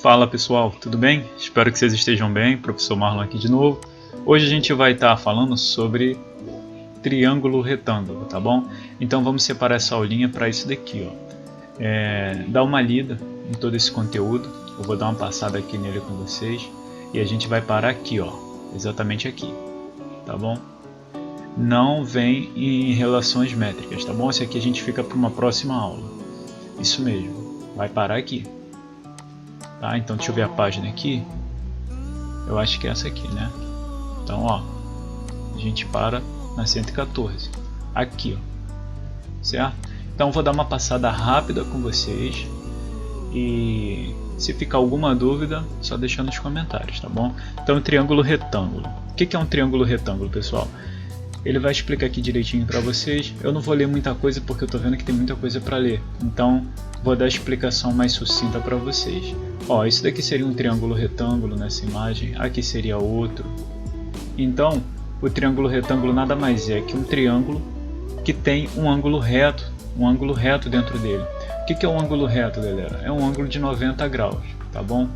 Fala pessoal, tudo bem? Espero que vocês estejam bem, professor Marlon aqui de novo. Hoje a gente vai estar falando sobre triângulo retângulo, tá bom? Então vamos separar essa aulinha para isso daqui, ó. Dá uma lida em todo esse conteúdo, eu vou dar uma passada aqui nele com vocês e a gente vai parar aqui, ó, exatamente aqui, tá bom? Não vem em relações métricas, tá bom? Esse aqui a gente fica para uma próxima aula. Isso mesmo, vai parar aqui. Tá, então deixa eu ver a página aqui. Eu acho que é essa aqui, né? Então, ó, a gente para na 114. Aqui, ó. Certo? Então, vou dar uma passada rápida com vocês. E se ficar alguma dúvida, só deixa nos comentários, tá bom? Então, triângulo retângulo. O que é um triângulo retângulo, pessoal? Ele vai explicar aqui direitinho para vocês. Eu não vou ler muita coisa porque eu tô vendo que tem muita coisa para ler. Então, vou dar a explicação mais sucinta para vocês. Ó, isso daqui seria um triângulo retângulo nessa imagem. Aqui seria outro. Então, o triângulo retângulo nada mais é que um triângulo que tem um ângulo reto dentro dele. O que é um ângulo reto, galera? É um ângulo de 90 graus, tá bom?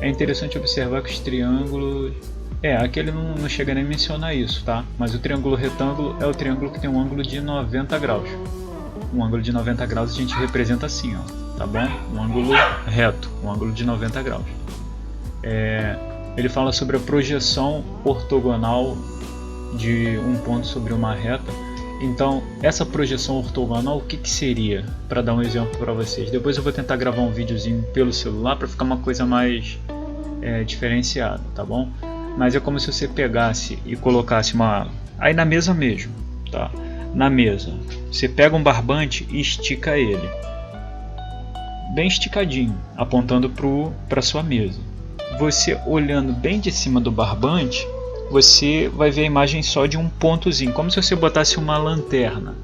É interessante observar que os triângulos... aqui ele não chega nem a mencionar isso, tá? Mas o triângulo retângulo é o triângulo que tem um ângulo de 90 graus. Um ângulo de 90 graus a gente representa assim, ó, tá bom? Um ângulo reto, um ângulo de 90 graus. Ele fala sobre a projeção ortogonal de um ponto sobre uma reta. Então, essa projeção ortogonal, o que seria? Para dar um exemplo para vocês. Depois eu vou tentar gravar um videozinho pelo celular para ficar uma coisa mais diferenciada, tá bom? Mas é como se você pegasse e colocasse uma... Aí na mesa mesmo, tá? Na mesa, você pega um barbante e estica ele. Bem esticadinho, apontando para sua mesa. Você olhando bem de cima do barbante, você vai ver a imagem só de um pontozinho. Como se você botasse uma lanterna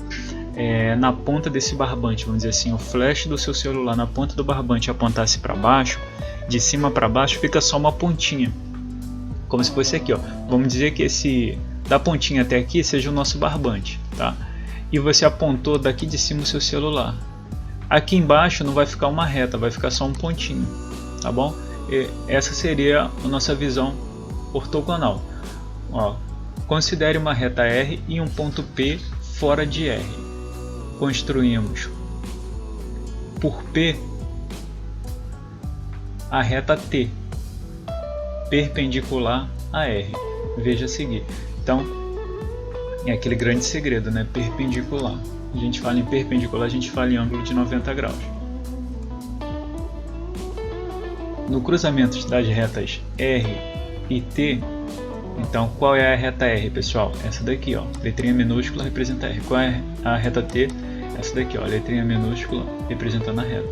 na ponta desse barbante. Vamos dizer assim, o flash do seu celular na ponta do barbante apontasse para baixo. De cima para baixo fica só uma pontinha. Como se fosse aqui, ó. Vamos dizer que esse da pontinha até aqui seja o nosso barbante, tá? E você apontou daqui de cima o seu celular. Aqui embaixo não vai ficar uma reta, vai ficar só um pontinho, tá bom? E essa seria a nossa visão ortogonal. Ó, considere uma reta R e um ponto P fora de R. Construímos por P a reta T perpendicular a R. Veja a seguir. Então, é aquele grande segredo, né? Perpendicular. A gente fala em perpendicular, a gente fala em ângulo de 90 graus. No cruzamento das retas R e T, então qual é a reta R, pessoal? Essa daqui, ó. Letrinha minúscula representa R. Qual é a reta T? Essa daqui, ó. Letrinha minúscula representando a reta.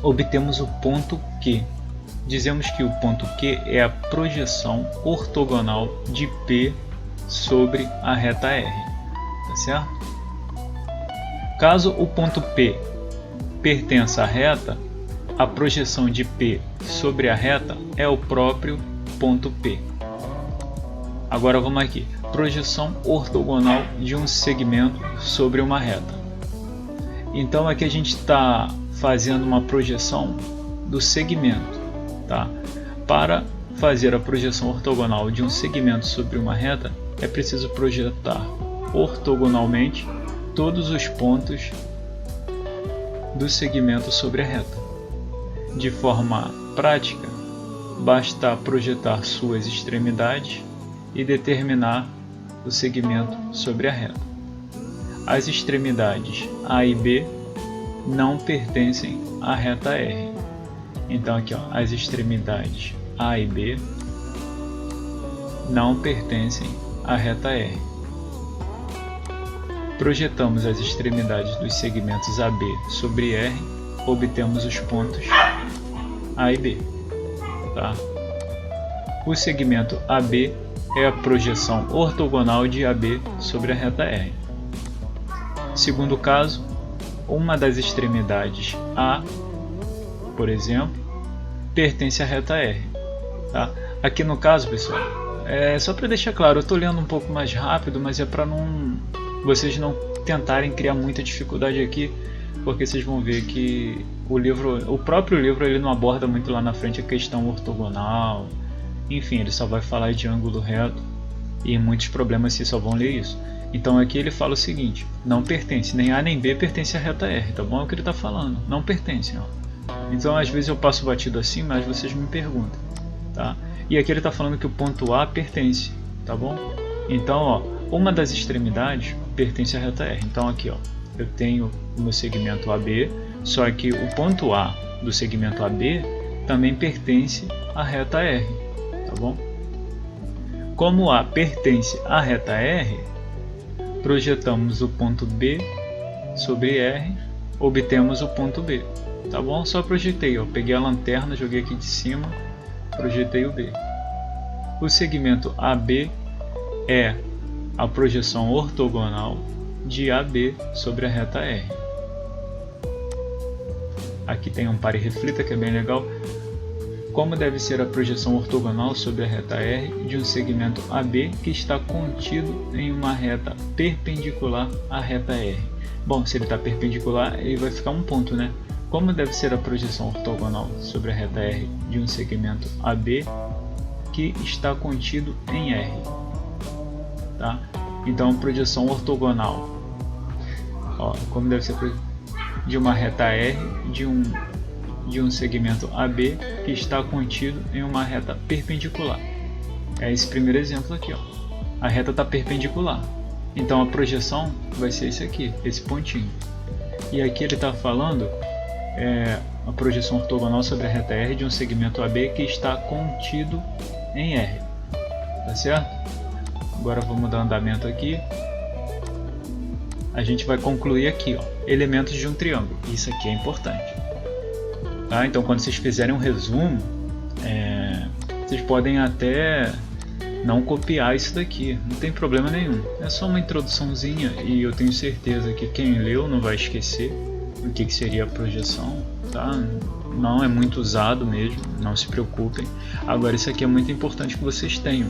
Obtemos o ponto Q. Dizemos que o ponto Q é a projeção ortogonal de P sobre a reta R, tá certo? Caso o ponto P pertença à reta, a projeção de P sobre a reta é o próprio ponto P. Agora vamos aqui, projeção ortogonal de um segmento sobre uma reta. Então aqui a gente está fazendo uma projeção do segmento. Tá? Para fazer a projeção ortogonal de um segmento sobre uma reta, é preciso projetar ortogonalmente todos os pontos do segmento sobre a reta. De forma prática, basta projetar suas extremidades e determinar o segmento sobre a reta. As extremidades A e B não pertencem à reta R. Então aqui, ó, as extremidades A e B não pertencem à reta R. Projetamos as extremidades dos segmentos AB sobre R, obtemos os pontos A e B. Tá? O segmento AB é a projeção ortogonal de AB sobre a reta R. Segundo caso, uma das extremidades A, por exemplo, pertence à reta R. Tá? Aqui no caso, pessoal, só para deixar claro, eu estou lendo um pouco mais rápido, mas é para vocês não tentarem criar muita dificuldade aqui, porque vocês vão ver que o próprio livro ele não aborda muito lá na frente a questão ortogonal. Enfim, ele só vai falar de ângulo reto e muitos problemas vocês só vão ler isso. Então aqui ele fala o seguinte: não pertence, nem A nem B pertence à reta R, tá bom? É o que ele está falando, não pertence, ó. Então às vezes eu passo batido assim, mas vocês me perguntam, tá? E aqui ele está falando que o ponto A pertence, tá bom? Então, ó, uma das extremidades pertence à reta R. Então aqui, ó, eu tenho o meu segmento AB, só que o ponto A do segmento AB também pertence à reta R, tá bom? Como A pertence à reta R, projetamos o ponto B sobre R, obtemos o ponto B, tá bom? Só projetei, ó, peguei a lanterna, joguei aqui de cima, projetei o B. O segmento AB é a projeção ortogonal de AB sobre a reta R. Aqui tem um pare e reflita que é bem legal. Como deve ser a projeção ortogonal sobre a reta R de um segmento AB que está contido em uma reta perpendicular à reta R? Bom, se ele está perpendicular, ele vai ficar um ponto, né? Como deve ser a projeção ortogonal sobre a reta R de um segmento AB que está contido em R? Tá? Então, projeção ortogonal, ó, como deve ser de uma reta R de um segmento AB que está contido em uma reta perpendicular. É esse primeiro exemplo aqui, ó. A reta está perpendicular, então a projeção vai ser esse aqui, esse pontinho. E aqui ele está falando a projeção ortogonal sobre a reta R de um segmento AB que está contido em R, tá certo? Agora vamos dar andamento aqui. A gente vai concluir aqui, ó, elementos de um triângulo. Isso aqui é importante. Tá? Então, quando vocês fizerem um resumo, vocês podem até não copiar isso daqui, não tem problema nenhum. É só uma introduçãozinha e eu tenho certeza que quem leu não vai esquecer o que seria a projeção. Tá? Não é muito usado mesmo, não se preocupem. Agora, isso aqui é muito importante que vocês tenham.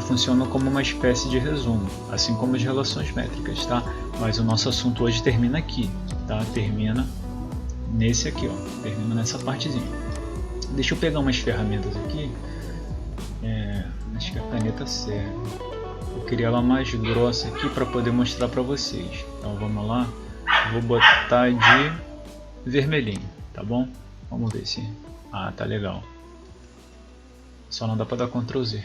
Funciona como uma espécie de resumo, assim como as relações métricas, tá? Mas o nosso assunto hoje termina aqui, tá? Termina nesse aqui, ó. Termina nessa partezinha. Deixa eu pegar umas ferramentas aqui. Acho que a caneta serve. Eu queria ela mais grossa aqui para poder mostrar para vocês. Então vamos lá. Vou botar de vermelhinho, tá bom? Vamos ver se... Ah, tá legal. Só não dá para dar Ctrl Z.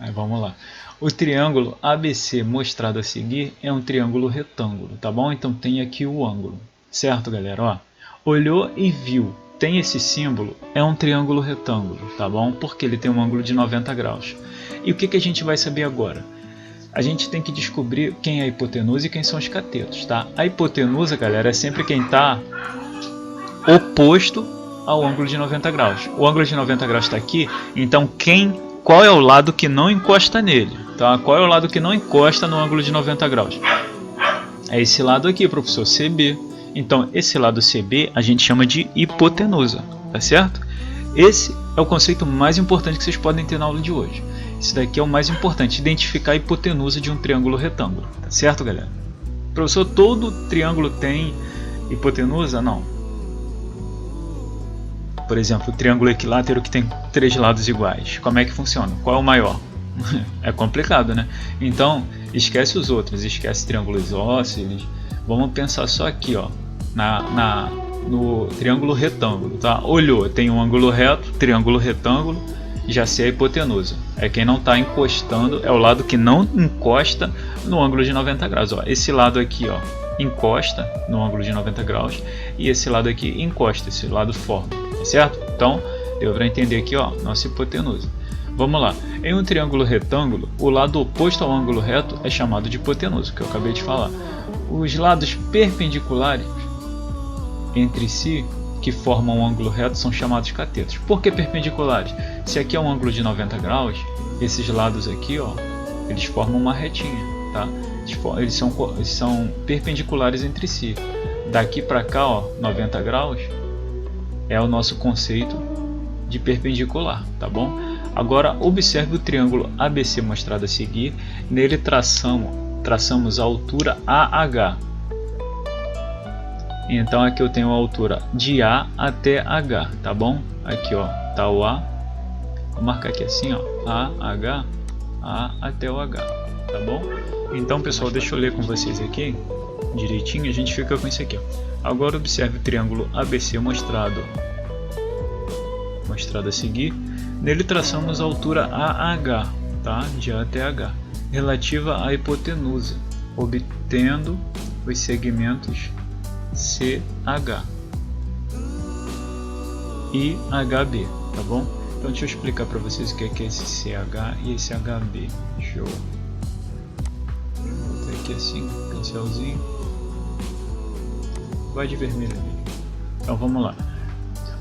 Aí vamos lá. O triângulo ABC mostrado a seguir é um triângulo retângulo, tá bom? Então tem aqui o ângulo, certo, galera? Ó, olhou e viu, tem esse símbolo, é um triângulo retângulo, tá bom? Porque ele tem um ângulo de 90 graus. E o que a gente vai saber agora? A gente tem que descobrir quem é a hipotenusa e quem são os catetos, tá? A hipotenusa, galera, é sempre quem está oposto ao ângulo de 90 graus. O ângulo de 90 graus está aqui, então qual é o lado que não encosta nele? Tá? Qual é o lado que não encosta no ângulo de 90 graus? É esse lado aqui, professor, CB. Então, esse lado CB a gente chama de hipotenusa, tá certo? Esse é o conceito mais importante que vocês podem ter na aula de hoje. Esse daqui é o mais importante, identificar a hipotenusa de um triângulo retângulo, tá certo, galera? Professor, todo triângulo tem hipotenusa? Não. Por exemplo, o triângulo equilátero que tem 3 lados iguais. Como é que funciona? Qual é o maior? É complicado, né? Então, esquece os outros, esquece triângulos isósceles. Vamos pensar só aqui, ó, no triângulo retângulo, tá? Olhou, tem um ângulo reto, triângulo retângulo, já sei a hipotenusa. É quem não está encostando, é o lado que não encosta no ângulo de 90 graus. Ó. Esse lado aqui, ó, encosta no ângulo de 90 graus e esse lado aqui encosta, esse lado forma, tá certo? Então, deu para entender aqui, ó, nossa hipotenusa. Vamos lá, em um triângulo retângulo, o lado oposto ao ângulo reto é chamado de hipotenusa, que eu acabei de falar. Os lados perpendiculares entre si, que formam um ângulo reto, são chamados catetos. Por que perpendiculares? Se aqui é um ângulo de 90 graus, esses lados aqui, ó, eles formam uma retinha, tá? Eles são perpendiculares entre si. Daqui para cá, ó, 90 graus, é o nosso conceito de perpendicular, tá bom? Agora observe o triângulo ABC mostrado a seguir. Nele traçamos a altura AH. Então aqui eu tenho a altura de A até H, tá bom? Aqui ó, tá o A. Vou marcar aqui assim ó, A, H, A até o H, tá bom? Então pessoal, deixa eu ler com vocês aqui direitinho, a gente fica com isso aqui ó. Agora observe o triângulo ABC mostrado a seguir. Nele traçamos a altura AH, tá? De A até H, relativa à hipotenusa, obtendo os segmentos CH e HB, tá bom? Então deixa eu explicar para vocês o que é esse CH e esse HB. Deixa eu botar aqui assim, pincelzinho. Vai de vermelho ali. Então vamos lá.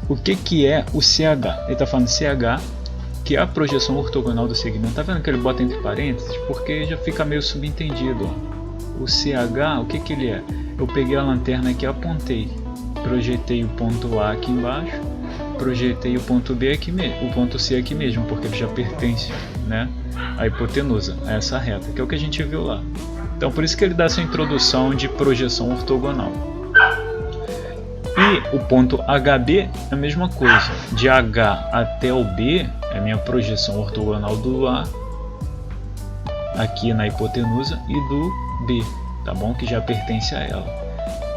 O que é o CH? Ele está falando CH, que é a projeção ortogonal do segmento. Tá vendo que ele bota entre parênteses? Porque já fica meio subentendido. Ó. O CH, o que ele é? Eu peguei a lanterna aqui e apontei. Projetei o ponto A aqui embaixo. Projetei o ponto B aqui mesmo, o ponto C aqui mesmo, porque ele já pertence, né, à hipotenusa, a essa reta, que é o que a gente viu lá. Então por isso que ele dá essa introdução de projeção ortogonal. E o ponto HB é a mesma coisa. De H até o B é a minha projeção ortogonal do A aqui na hipotenusa e do B, tá bom? Que já pertence a ela.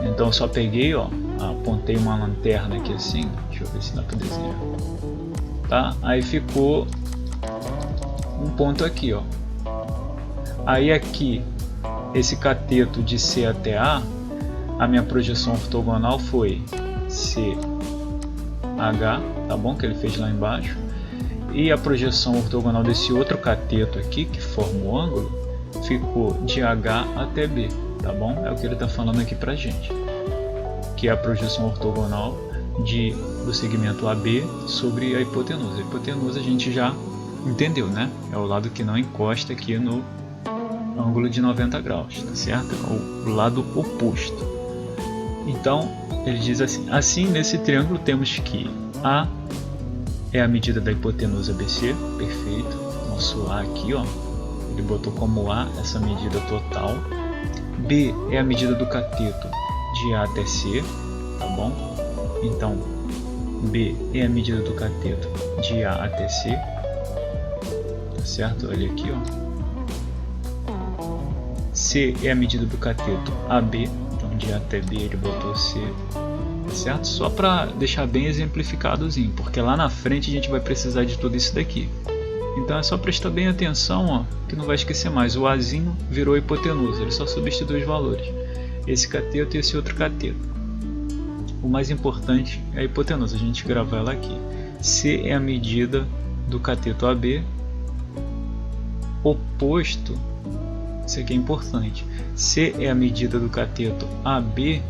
Então eu só peguei, ó, apontei uma lanterna aqui assim, deixa eu ver se dá para desenhar. Tá? Aí ficou um ponto aqui, ó. Aí aqui esse cateto de C até A, a minha projeção ortogonal foi CH, tá bom? Que ele fez lá embaixo. E a projeção ortogonal desse outro cateto aqui, que forma o ângulo, ficou de H até B, tá bom? É o que ele está falando aqui pra gente. Que é a projeção ortogonal do segmento AB sobre a hipotenusa. A hipotenusa a gente já entendeu, né? É o lado que não encosta aqui no ângulo de 90 graus, tá certo? O lado oposto. Então, ele diz assim: assim, nesse triângulo temos que A é a medida da hipotenusa BC, perfeito. Nosso A aqui, ó, ele botou como A essa medida total. B é a medida do cateto de A até C, tá bom? Então, B é a medida do cateto de A até C, tá certo? Olha aqui, ó. C é a medida do cateto AB, então de A até B ele botou C, tá certo? Só para deixar bem exemplificadozinho, porque lá na frente a gente vai precisar de tudo isso daqui. Então é só prestar bem atenção, ó, que não vai esquecer mais. O Azinho virou hipotenusa, ele só substitui os valores. Esse cateto e esse outro cateto. O mais importante é a hipotenusa, a gente grava ela aqui. C é a medida do cateto AB oposto, isso aqui é importante. C é a medida do cateto AB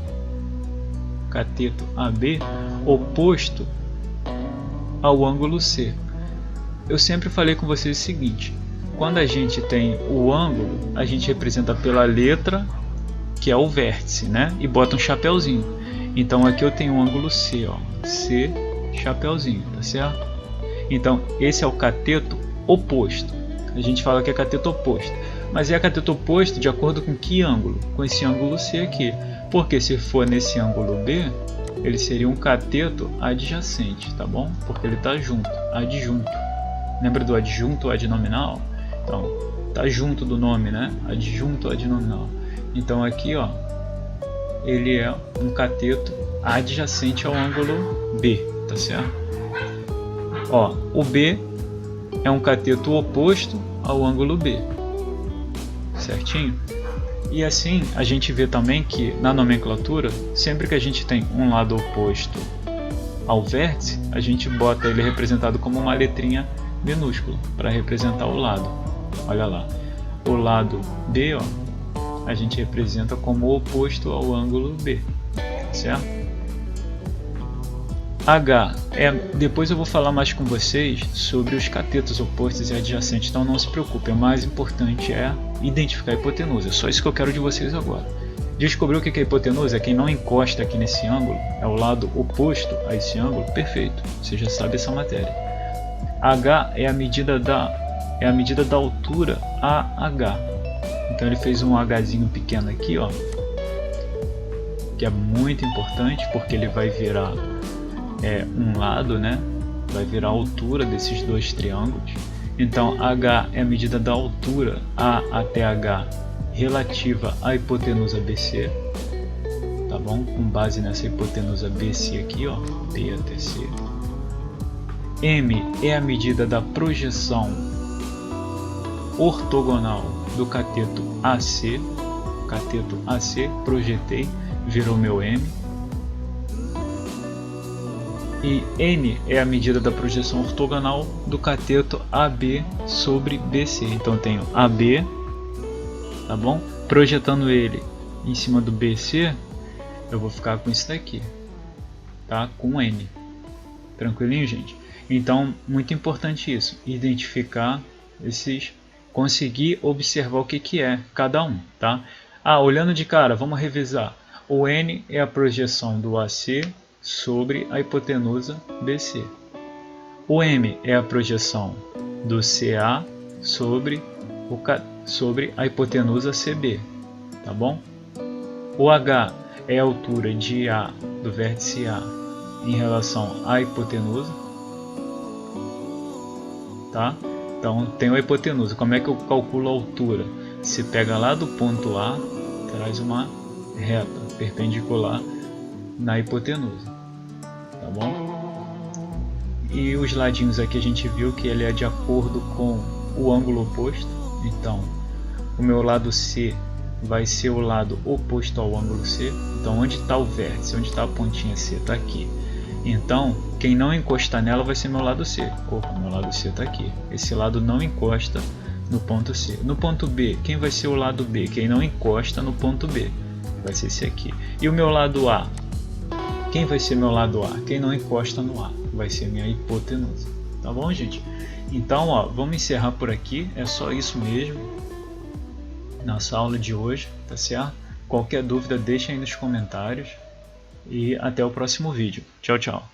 oposto ao ângulo C. Eu sempre falei com vocês o seguinte: quando a gente tem o ângulo, a gente representa pela letra, que é o vértice, né? E bota um chapéuzinho. Então aqui eu tenho um ângulo C, ó, C chapéuzinho, tá certo? Então esse é o cateto oposto. A gente fala que é cateto oposto, mas é cateto oposto de acordo com que ângulo? Com esse ângulo C aqui. Porque se for nesse ângulo B, ele seria um cateto adjacente, tá bom? Porque ele está junto, adjunto. Lembra do adjunto adnominal? Então tá junto do nome, né? Adjunto adnominal. Então aqui, ó, ele é um cateto adjacente ao ângulo B, tá certo? Ó, o B é um cateto oposto ao ângulo B, certinho? E assim a gente vê também que na nomenclatura, sempre que a gente tem um lado oposto ao vértice, a gente bota ele representado como uma letrinha minúscula para representar o lado. Olha lá, o lado B, ó, a gente representa como oposto ao ângulo B, certo? H é, depois eu vou falar mais com vocês sobre os catetos opostos e adjacentes, então não se preocupe, o mais importante é identificar a hipotenusa, é só isso que eu quero de vocês agora. Descobriu o que é a hipotenusa? É quem não encosta aqui nesse ângulo, é o lado oposto a esse ângulo, perfeito, você já sabe essa matéria. H é a medida da altura AH. Então ele fez um Hzinho pequeno aqui, ó, que é muito importante porque ele vai virar um lado, né? Vai virar a altura desses dois triângulos. Então h é a medida da altura A até H relativa à hipotenusa BC, tá bom? Com base nessa hipotenusa BC aqui, ó, B até C. M é a medida da projeção ortogonal do cateto AC. Cateto AC, projetei, virou meu M. E N é a medida da projeção ortogonal do cateto AB sobre BC. Então eu tenho AB, tá bom? Projetando ele em cima do BC, eu vou ficar com isso daqui, tá? Com N. Tranquilinho, gente? Então, muito importante isso, identificar esses, conseguir observar o que é cada um, tá? Olhando de cara, vamos revisar. O N é a projeção do AC sobre a hipotenusa BC. O M é a projeção do CA sobre a hipotenusa CB, tá bom? O H é a altura de A, do vértice A, em relação à hipotenusa, tá? Então, tenho a hipotenusa. Como é que eu calculo a altura? Você pega lá do ponto A, traz uma reta perpendicular na hipotenusa, tá bom? E os ladinhos aqui a gente viu que ele é de acordo com o ângulo oposto. Então, o meu lado C vai ser o lado oposto ao ângulo C. Então, onde está o vértice? Onde está a pontinha C? Está aqui. Então, quem não encostar nela vai ser meu lado C. Opa, meu lado C está aqui. Esse lado não encosta no ponto C. No ponto B, quem vai ser o lado B? Quem não encosta no ponto B. Vai ser esse aqui. E o meu lado A? Quem vai ser meu lado A? Quem não encosta no A. Vai ser minha hipotenusa. Tá bom, gente? Então, ó, vamos encerrar por aqui. É só isso mesmo. Nossa aula de hoje, tá certo? Qualquer dúvida, deixa aí nos comentários. E até o próximo vídeo. Tchau, tchau.